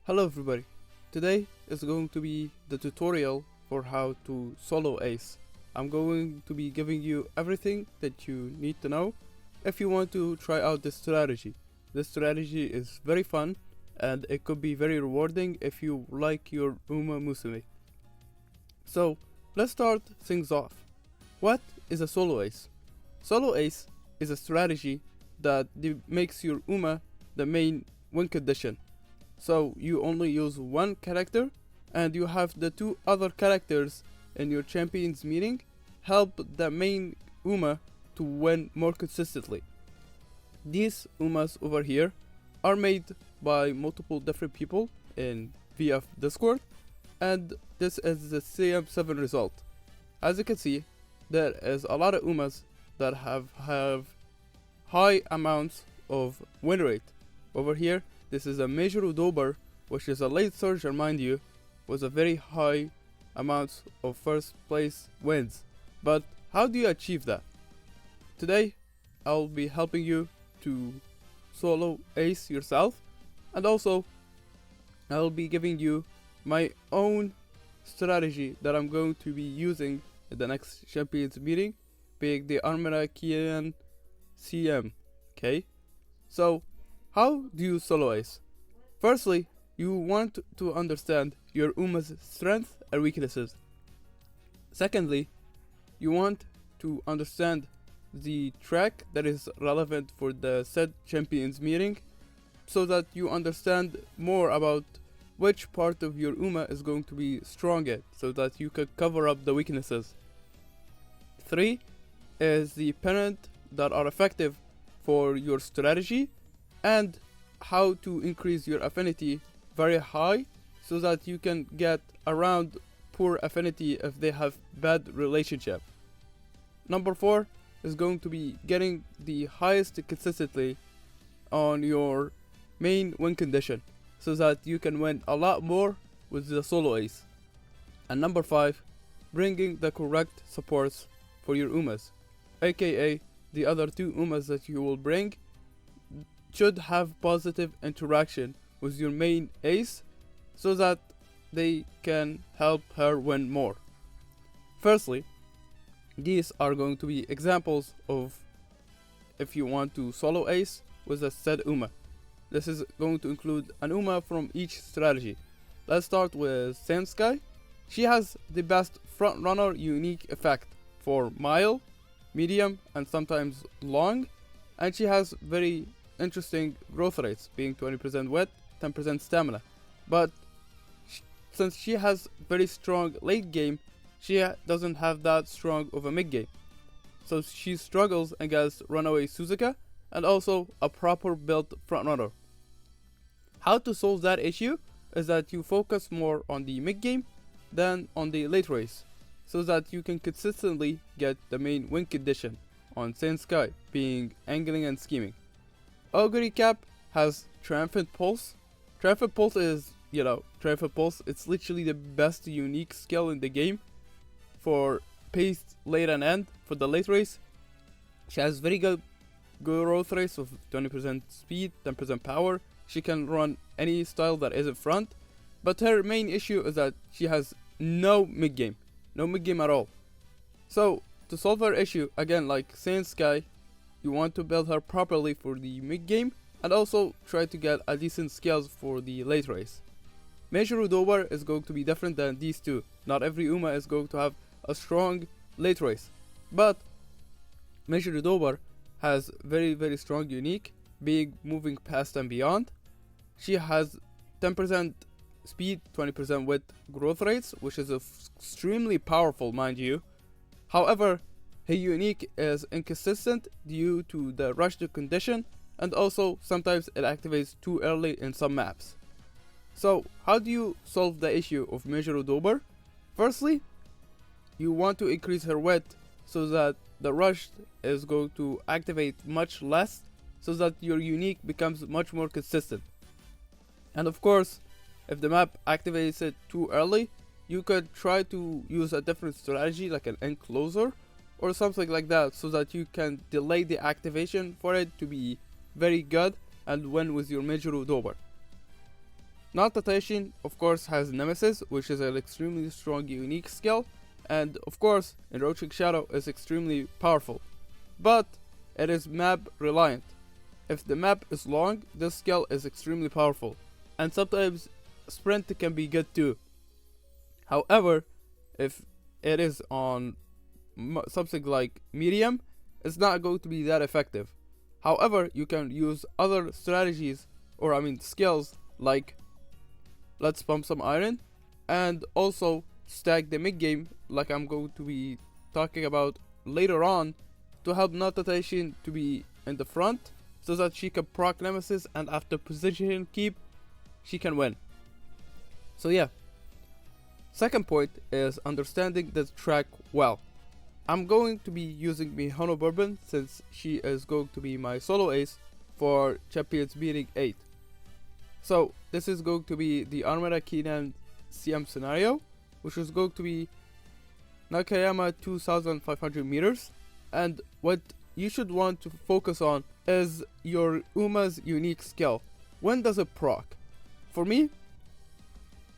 Hello everybody. Today is going to be the tutorial for how to solo ace. I'm going to be giving you everything that you need to know if you want to try out this strategy. This strategy is very fun and it could be very rewarding if you like your Umamusume. So let's start things off. What is a solo ace? Solo ace is a strategy that makes your Uma the main win condition. So you only use one character and you have the two other characters in your champions meeting help the main Uma to win more consistently. These Umas over here are made by multiple different people in VF Discord, and this is the CM7 result. As you can see, there is a lot of Umas that have high amounts of win rate. Over here, this is a major Udober, which is a late surger, mind you, with a very high amount of first place wins. But how do you achieve that? Today, I'll be helping you to solo ace yourself, and also I'll be giving you my own strategy that I'm going to be using in the next champions meeting, being the Armarakian CM. Okay, so how do you solo ace? Firstly, you want to understand your Uma's strengths and weaknesses. Secondly, you want to understand the track that is relevant for the said champions meeting so that you understand more about which part of your Uma is going to be strong at so that you can cover up the weaknesses. 3 is the pennant that are effective for your strategy and how to increase your affinity very high so that you can get around poor affinity if they have bad relationship. Number 4 is going to be getting the highest consistently on your main win condition so that you can win a lot more with the solo ace. And number 5, bringing the correct supports for your Umas, aka the other two Umas that you will bring should have positive interaction with your main ace so that they can help her win more. Firstly, these are going to be examples of if you want to solo ace with a said Uma. This is going to include an Uma from each strategy. Let's start with Sky. She has the best front runner unique effect for mile, medium, and sometimes long, and she has very interesting growth rates, being 20% wit, 10% stamina. But since she has very strong late game, she doesn't have that strong of a mid game. So she struggles against runaway Suzuka and also a proper built frontrunner. How to solve that issue is that you focus more on the mid game than on the late race, so that you can consistently get the main win condition on Sky, being angling and scheming. Augury Cap has Triumphant Pulse. Triumphant Pulse is, Triumphant Pulse, it's literally the best unique skill in the game for pace late and end for the late race. She has very good growth rates of 20% speed, 10% power. She can run any style that isn't front, but her main issue is that she has no mid game at all. So to solve her issue, again, like Sky, you want to build her properly for the mid game and also try to get a decent skills for the late race. Major Udober is going to be different than these two. Not every Uma is going to have a strong late race, but Major Udober has very strong unique, being moving past and beyond. She has 10% speed, 20% width growth rates, which is extremely powerful, mind you. However, her unique is inconsistent due to the rush to condition, and also sometimes it activates too early in some maps. So how do you solve the issue of Major Udober? Firstly, you want to increase her width so that the rush is going to activate much less, so that your unique becomes much more consistent. And of course, if the map activates it too early, you could try to use a different strategy like an enclosure or something like that so that you can delay the activation for it to be very good and win with your Major Udober. Notation, of course, has Nemesis, which is an extremely strong unique skill, and of course, Encroaching Shadow is extremely powerful, but it is map reliant. If the map is long, this skill is extremely powerful, and sometimes Sprint can be good too. However, if it is on something like medium, it's not going to be that effective. However, you can use other strategies, or skills, like let's pump some iron, and also stack the mid game, like I'm going to be talking about later on, to help Notation to be in the front, so that she can proc Nemesis, and after position keep, she can win. So yeah. Second point is understanding the track well. I'm going to be using Mihono Bourbon, since she is going to be my solo ace for Champions Meeting 8. So this is going to be the Armada Kinan CM scenario, which is going to be Nakayama 2500 meters, and what you should want to focus on is your Uma's unique skill. When does it proc? For me,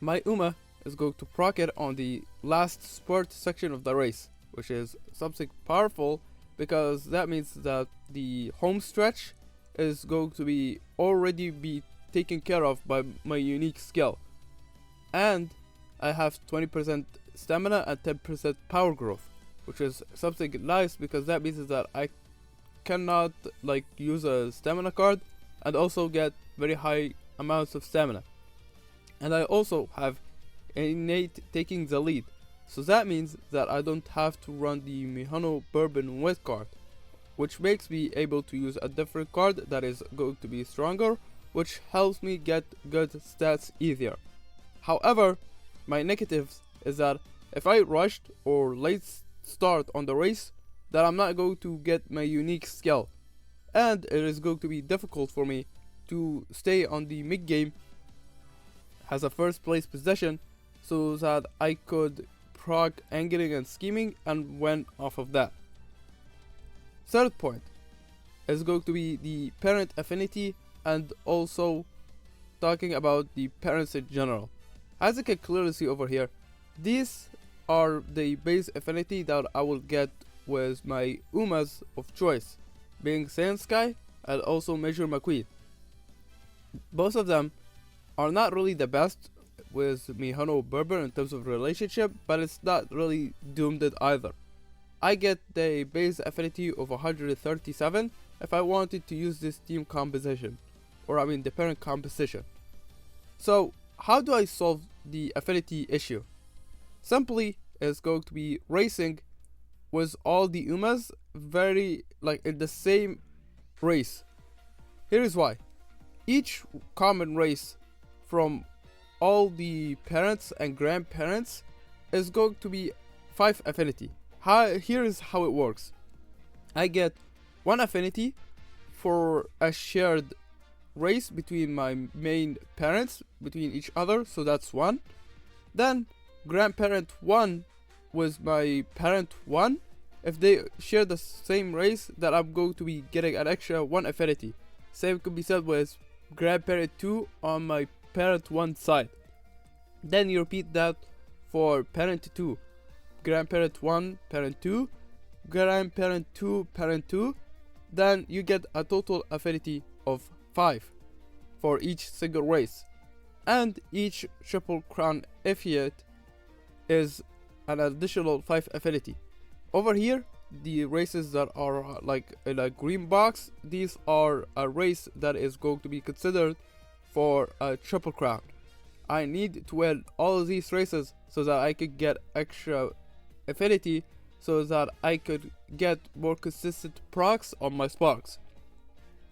my Uma is going to proc it on the last spurt section of the race, which is something powerful because that means that the home stretch is going to be already be taken care of by my unique skill, and I have 20% stamina and 10% power growth, which is something nice because that means that I cannot use a stamina card and also get very high amounts of stamina, and I also have innate taking the lead, so that means that I don't have to run the Mihono Bourbon wet card, which makes me able to use a different card that is going to be stronger, which helps me get good stats easier. However, my negatives is that if I rushed or late start on the race, that I'm not going to get my unique skill, and it is going to be difficult for me to stay on the mid game as a first place position, so that I could proc angling and scheming and win off of that. Third point is going to be the parent affinity, and also talking about the parents in general. As you can clearly see over here, these are the base affinity that I will get with my Umas of choice, being Saiyan Sky and also Major McQueen. Both of them are not really the best with Mihono Bourbon in terms of relationship, but it's not really doomed either. I get the base affinity of 137 if I wanted to use this team composition, or the parent composition. So how do I solve the affinity issue? Simply, it's going to be racing with all the Umas very in the same race. Here is why. Each common race from all the parents and grandparents is going to be 5 affinity. Here is how it works. I get 1 affinity for a shared race between my main parents, between each other, so that's 1. Then grandparent 1 with my parent 1, if they share the same race, that I'm going to be getting an extra 1 affinity. Same could be said with grandparent 2 on my parent 1 side. Then you repeat that for parent 2, grandparent 1, parent 2, grandparent 2, parent 2. Then you get a total affinity of 5 for each single race, and each triple crown affiliate is an additional 5 affinity. Over here, the races that are in a green box, these are a race that is going to be considered for a triple crown. I need to win all of these races so that I could get extra affinity, so that I could get more consistent procs on my sparks.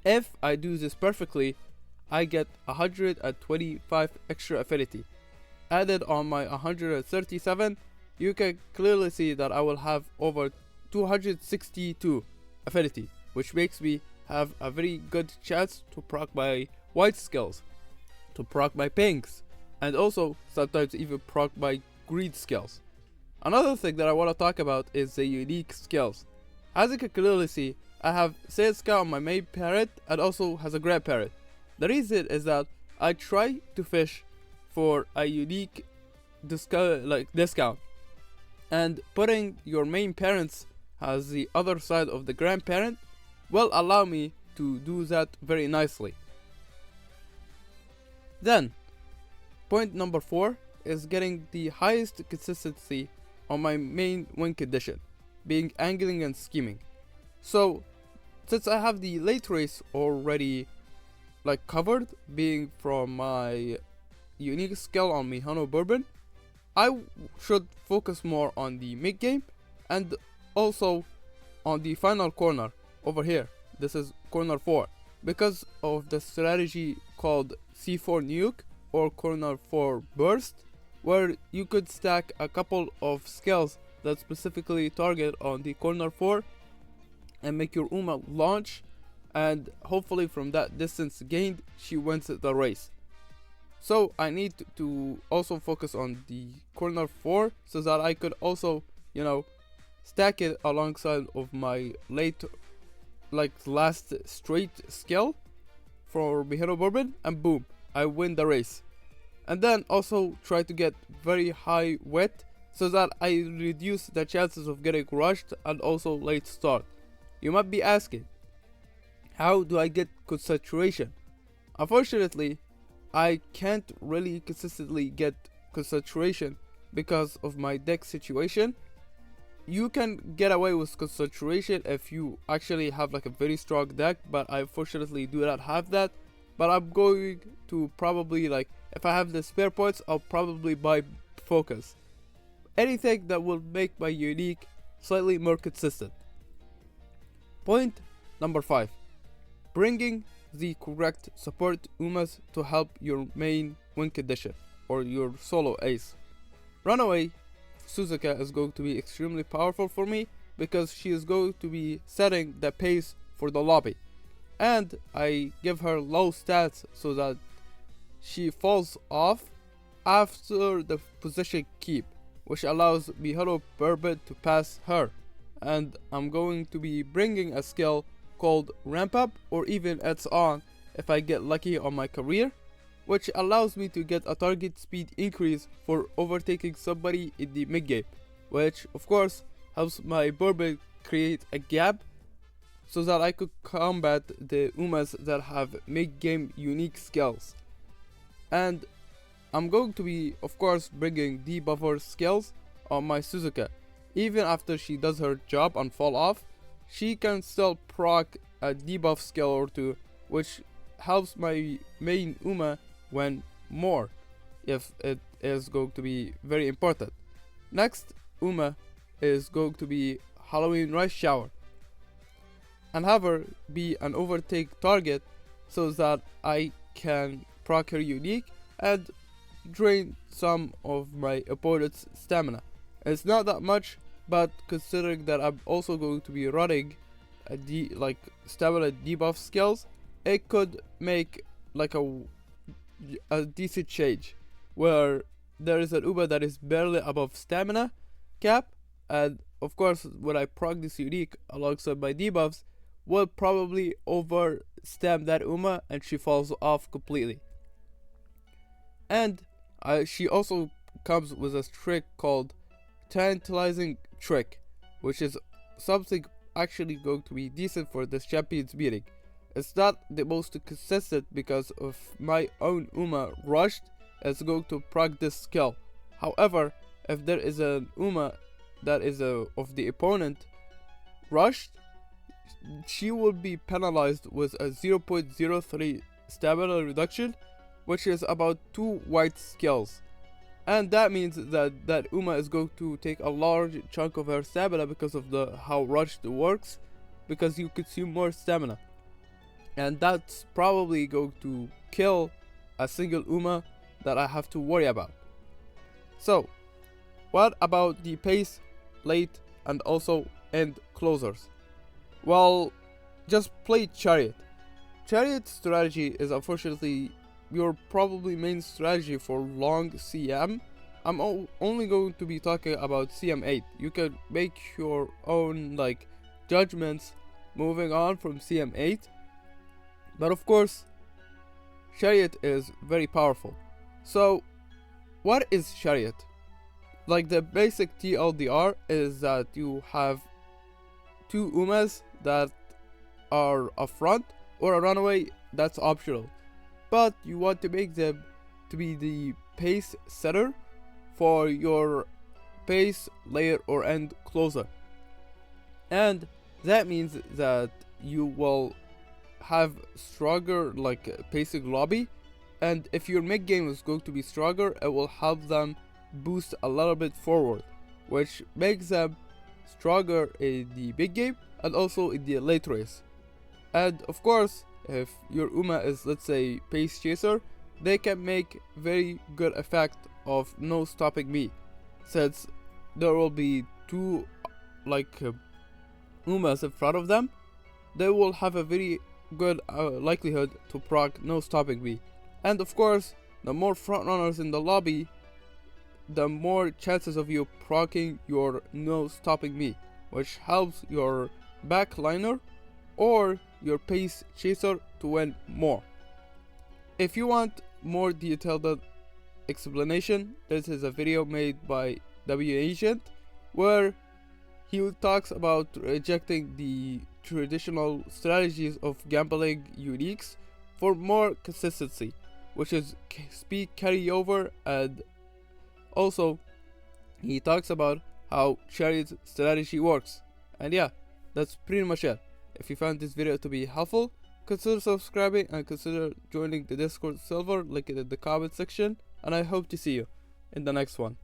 If I do this perfectly, I get 125 extra affinity. Added on my 137, you can clearly see that I will have over 262 affinity, which makes me have a very good chance to proc my white skills, to proc my pinks, and also sometimes even proc my green skills. Another thing that I want to talk about is the unique skills. As you can clearly see, I have Saiyan Sky on my main parent and also has a grandparent. The reason is that I try to fish for a unique discount, and putting your main parents as the other side of the grandparent will allow me to do that very nicely. Then, point number 4 is getting the highest consistency on my main win condition, being angling and scheming. So, since I have the late race already covered, being from my unique skill on Mihano Bourbon, should focus more on the mid game and also on the final corner over here. This is corner 4 because of the strategy called C4 nuke or corner 4 burst, where you could stack a couple of skills that specifically target on the corner 4 and make your Uma launch, and hopefully from that distance gained she wins the race. So I need to also focus on the corner 4 so that I could also, stack it alongside of my last straight skill for Mihano Bourbon, and boom, I win the race. And then also try to get very high wit so that I reduce the chances of getting rushed and also late start. You might be asking, how do I get good saturation? Unfortunately, I can't really consistently get good saturation because of my deck situation. You can get away with good saturation if you actually have a very strong deck, but I unfortunately do not have that. But I'm going to probably if I have the spare points, I'll probably buy focus. Anything that will make my unique slightly more consistent. Point number 5. Bringing the correct support Umas to help your main win condition or your solo ace. Runaway Suzuka is going to be extremely powerful for me because she is going to be setting the pace for the lobby, and I give her low stats so that she falls off after the position keep, which allows Mihano Bourbon to pass her. And I'm going to be bringing a skill called ramp up, or even it's on if I get lucky on my career, which allows me to get a target speed increase for overtaking somebody in the mid game, which of course helps my Bourbon create a gap so that I could combat the Umas that have mid game unique skills. And I'm going to be of course bringing debuffer skills on my Suzuka. Even after she does her job and fall off, she can still proc a debuff skill or two, which helps my main Uma win more, if it is going to be very important. Next Uma is going to be Halloween Rush Shower, and have her be an overtake target so that I can proc her unique and drain some of my opponent's stamina. It's not that much, but considering that I'm also going to be running stamina debuff skills, it could make a decent change where there is an Uber that is barely above stamina cap, and of course when I proc this unique alongside my debuffs, will probably over stam that Uma and she falls off completely. And she also comes with a trick called Tantalizing Trick, which is something actually going to be decent for this champion's meeting. It's not the most consistent because of my own Uma rushed, it's going to proc this skill. However, if there is an Uma that is of the opponent rushed, she will be penalized with a 0.03 stamina reduction, which is about 2 white skills. And that means that Uma is going to take a large chunk of her stamina because of how rushed works, because you consume more stamina. And that's probably going to kill a single Uma that I have to worry about. So, what about the pace, late, and also end closers? Well, just play Chariot. Chariot's strategy is unfortunately your probably main strategy for long CM. I'm only going to be talking about CM8. You can make your own judgments moving on from CM8. But of course, Chariot is very powerful. So what is chariot? Like the basic TLDR is that you have two Umas that are a front or a runaway, that's optional. But you want to make them to be the pace setter for your pace, layer or end closer. And that means that you will have stronger pacing lobby, and if your mid game is going to be stronger, it will help them boost a little bit forward, which makes them stronger in the big game and also in the late race. And of course, if your Uma is, let's say, pace chaser, they can make very good effect of no stopping me, since there will be two Umas in front of them. They will have a very good likelihood to proc no stopping me. And of course, the more front runners in the lobby, the more chances of you proccing your no stopping me, which helps your backliner or your pace chaser to win more. If you want more detailed explanation, this is a video made by W Agent where he talks about rejecting the traditional strategies of gambling uniques for more consistency, which is speed carryover, and also he talks about how Chariot's strategy works. And yeah, that's pretty much it. If you found this video to be helpful, consider subscribing and consider joining the Discord server, link it in the comment section, and I hope to see you in the next one.